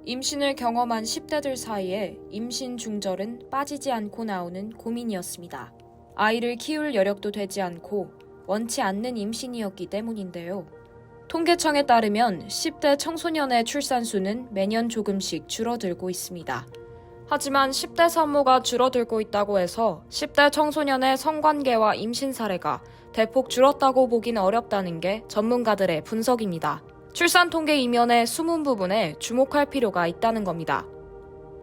임신을 경험한 10대들 사이에 임신 중절은 빠지지 않고 나오는 고민이었습니다. 아이를 키울 여력도 되지 않고 원치 않는 임신이었기 때문인데요. 통계청에 따르면 10대 청소년의 출산 수는 매년 조금씩 줄어들고 있습니다. 하지만 10대 산모가 줄어들고 있다고 해서 10대 청소년의 성관계와 임신 사례가 대폭 줄었다고 보긴 어렵다는 게 전문가들의 분석입니다. 출산 통계 이면의 숨은 부분에 주목할 필요가 있다는 겁니다.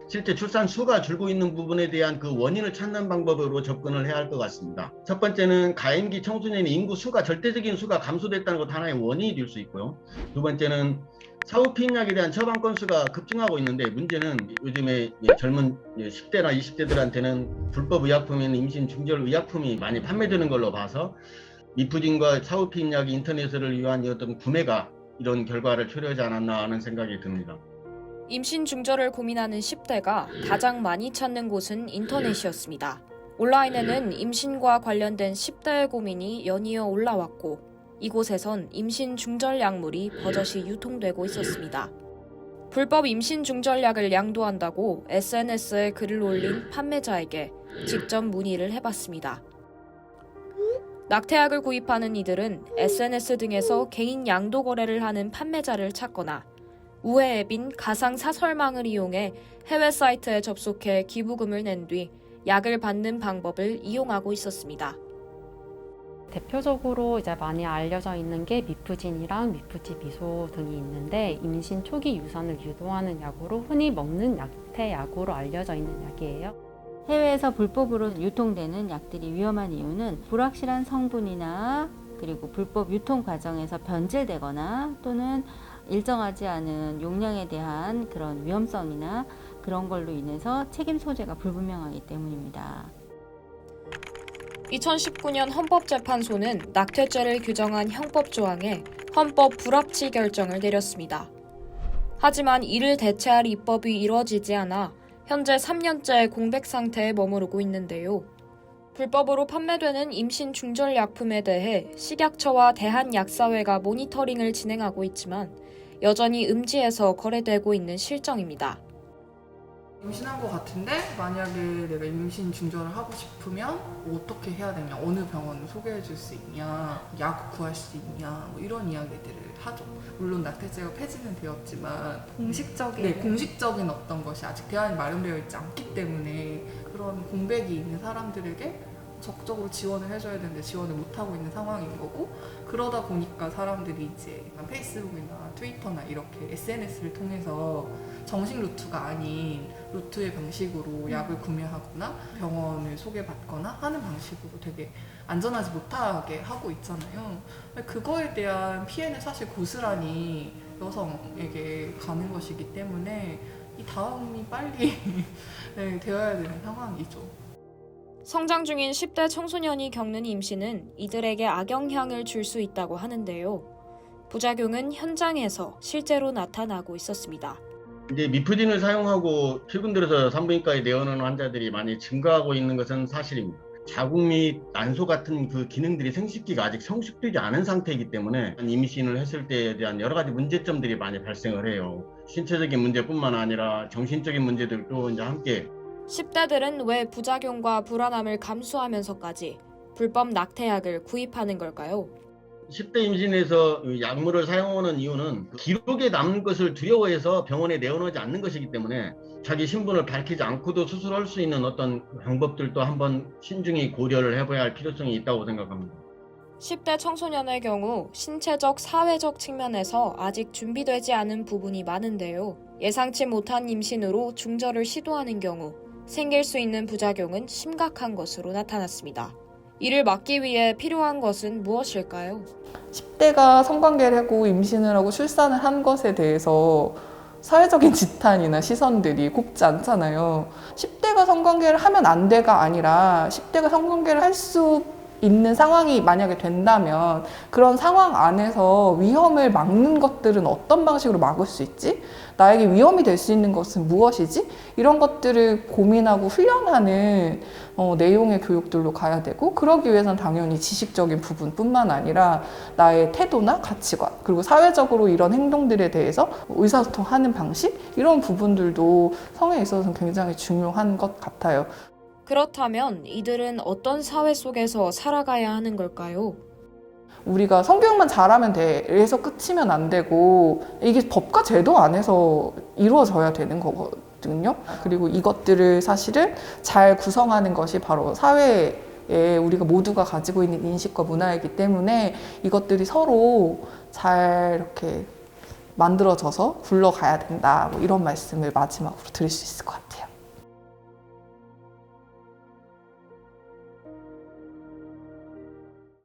실제 출산 수가 줄고 있는 부분에 대한 그 원인을 찾는 방법으로 접근을 해야 할 것 같습니다. 첫 번째는 가임기 청소년의 인구 수가 절대적인 수가 감소됐다는 것도 하나의 원인이 될 수 있고요. 두 번째는 사후 피임약에 대한 처방 건수가 급증하고 있는데 문제는 요즘에 젊은 10대나 20대들한테는 불법 의약품인 임신 중절 의약품이 많이 판매되는 걸로 봐서 미프딘과 사후 피임약 인터넷을 위한 어떤 구매가 이런 결과를 초래하지 않았나 하는 생각이 듭니다. 임신 중절을 고민하는 10대가 가장 많이 찾는 곳은 인터넷이었습니다. 온라인에는 임신과 관련된 10대의 고민이 연이어 올라왔고 이곳에선 임신 중절 약물이 버젓이 유통되고 있었습니다. 불법 임신 중절약을 양도한다고 SNS에 글을 올린 판매자에게 직접 문의를 해봤습니다. 낙태약을 구입하는 이들은 SNS 등에서 개인 양도 거래를 하는 판매자를 찾거나 우회 앱인 가상 사설망을 이용해 해외 사이트에 접속해 기부금을 낸 뒤 약을 받는 방법을 이용하고 있었습니다. 대표적으로 이제 많이 알려져 있는 게 미프진이랑 미프지미소 등이 있는데 임신 초기 유산을 유도하는 약으로 흔히 먹는 약태약으로 알려져 있는 약이에요. 해외에서 불법으로 유통되는 약들이 위험한 이유는 불확실한 성분이나 그리고 불법 유통 과정에서 변질되거나 또는 일정하지 않은 용량에 대한 그런 위험성이나 그런 걸로 인해서 책임 소재가 불분명하기 때문입니다. 2019년 헌법재판소는 낙태죄를 규정한 형법 조항에 헌법 불합치 결정을 내렸습니다. 하지만 이를 대체할 입법이 이뤄지지 않아 현재 3년째 공백 상태에 머무르고 있는데요. 불법으로 판매되는 임신 중절 약품에 대해 식약처와 대한약사회가 모니터링을 진행하고 있지만 여전히 음지에서 거래되고 있는 실정입니다. 임신한 것 같은데 만약에 내가 임신 중절을 하고 싶으면 어떻게 해야 되냐, 어느 병원을 소개해 줄 수 있냐, 약 구할 수 있냐, 뭐 이런 이야기들을 하죠. 물론 낙태죄가 폐지는 되었지만 공식적인 어떤 것이 아직 대안이 마련되어 있지 않기 때문에 그런 공백이 있는 사람들에게 적극적으로 지원을 해줘야 되는데 지원을 못하고 있는 상황인 거고, 그러다 보니까 사람들이 이제 페이스북이나 트위터나 이렇게 SNS를 통해서 정식 루트가 아닌 루트의 방식으로 약을 구매하거나 병원을 소개받거나 하는 방식으로 되게 안전하지 못하게 하고 있잖아요. 그거에 대한 피해는 사실 고스란히 여성에게 가는 것이기 때문에 이 다음이 빨리 되어야 되는 상황이죠. 성장 중인 10대 청소년이 겪는 임신은 이들에게 악영향을 줄 수 있다고 하는데요. 부작용은 현장에서 실제로 나타나고 있었습니다. 이제 미프딘을 사용하고 최근 들어서 산부인과에 내원하는 환자들이 많이 증가하고 있는 것은 사실입니다. 자궁 및 난소 같은 그 기능들이 생식기가 아직 성숙되지 않은 상태이기 때문에 임신을 했을 때에 대한 여러 가지 문제점들이 많이 발생을 해요. 신체적인 문제뿐만 아니라 정신적인 문제들도 이제 함께 10대들은 왜 부작용과 불안함을 감수하면서까지 불법 낙태약을 구입하는 걸까요? 10대 임신에서 약물을 사용하는 이유는 기록에 남는 것을 두려워해서 병원에 내원하지 않는 것이기 때문에 자기 신분을 밝히지 않고도 수술할 수 있는 어떤 방법들도 한번 신중히 고려를 해봐야 할 필요성이 있다고 생각합니다. 10대 청소년의 경우 신체적, 사회적 측면에서 아직 준비되지 않은 부분이 많은데요. 예상치 못한 임신으로 중절을 시도하는 경우 생길 수 있는 부작용은 심각한 것으로 나타났습니다. 이를 막기 위해 필요한 것은 무엇일까요? 10대가 성관계를 하고 임신을 하고 출산을 한 것에 대해서 사회적인 지탄이나 시선들이 곱지 않잖아요. 10대가 성관계를 하면 안 돼가 아니라 10대가 성관계를 할 수 있는 상황이 만약에 된다면 그런 상황 안에서 위험을 막는 것들은 어떤 방식으로 막을 수 있지? 나에게 위험이 될 수 있는 것은 무엇이지? 이런 것들을 고민하고 훈련하는 내용의 교육들로 가야 되고, 그러기 위해서는 당연히 지식적인 부분뿐만 아니라 나의 태도나 가치관, 그리고 사회적으로 이런 행동들에 대해서 의사소통하는 방식, 이런 부분들도 성에 있어서는 굉장히 중요한 것 같아요. 그렇다면 이들은 어떤 사회 속에서 살아가야 하는 걸까요? 우리가 성교육만 잘하면 돼. 에서 끝이면 안 되고, 이게 법과 제도 안에서 이루어져야 되는 거거든요. 그리고 이것들을 사실은 잘 구성하는 것이 바로 사회에 우리가 모두가 가지고 있는 인식과 문화이기 때문에 이것들이 서로 잘 이렇게 만들어져서 굴러가야 된다. 뭐 이런 말씀을 마지막으로 드릴 수 있을 것 같아요.